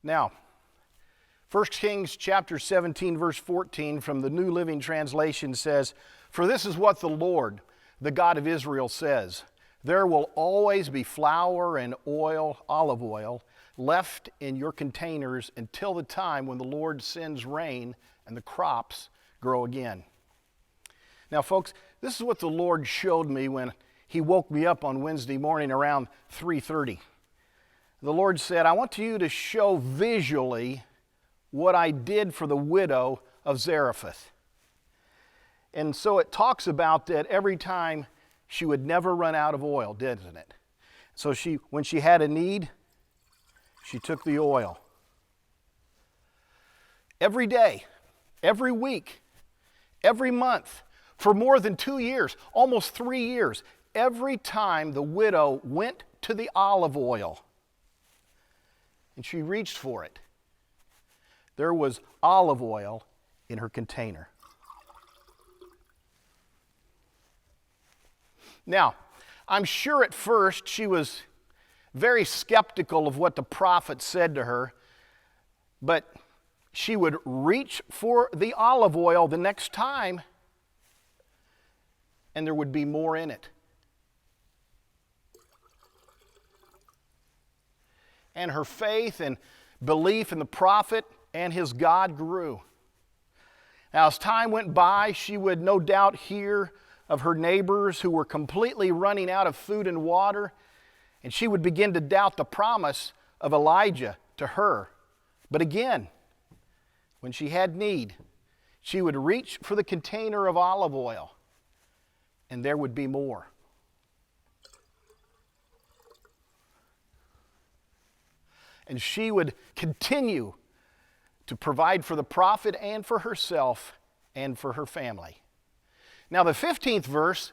Now, 1 Kings chapter 17, verse 14 from the New Living Translation says, "For this is what the Lord, the God of Israel, says, there will always be flour and oil, olive oil, left in your containers until the time when the Lord sends rain and the crops grow again." Now, folks, this is what the Lord showed me when He woke me up on Wednesday morning around 3:30. The Lord said, "I want you to show visually what I did for the widow of Zarephath." And so it talks about that every time she would never run out of oil, doesn't it? So when she had a need, she took the oil. Every day, every week, every month, for more than 2 years, almost 3 years, every time the widow went to the olive oil and she reached for it, there was olive oil in her container. Now, I'm sure at first she was very skeptical of what the prophet said to her, but she would reach for the olive oil the next time, and there would be more in it. And her faith and belief in the prophet and his God grew. Now, as time went by, she would no doubt hear of her neighbors who were completely running out of food and water, and she would begin to doubt the promise of Elijah to her. But again, when she had need, she would reach for the container of olive oil, and there would be more. And she would continue to provide for the prophet and for herself and for her family. Now, the 15th verse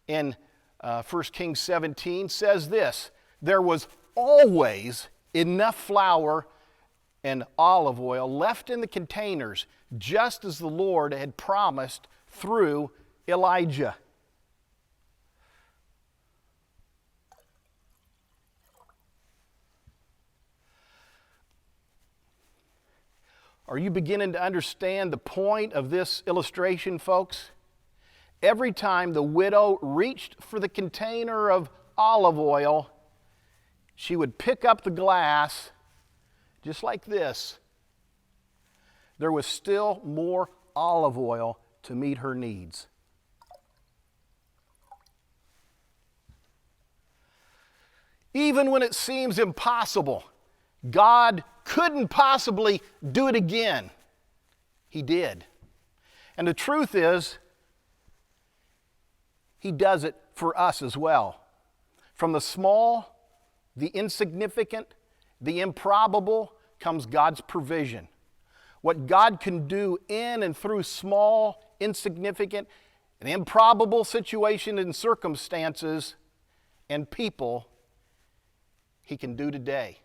in 1 Kings 17 says this: "There was always enough flour and olive oil left in the containers, just as the Lord had promised through Elijah." Are you beginning to understand the point of this illustration, folks? Every time the widow reached for the container of olive oil, she would pick up the glass just like this. There was still more olive oil to meet her needs. Even when it seems impossible, God couldn't possibly do it again. He did. And the truth is, He does it for us as well. From the small, the insignificant, the improbable comes God's provision. What God can do in and through small, insignificant, and improbable situations and circumstances and people, He can do today.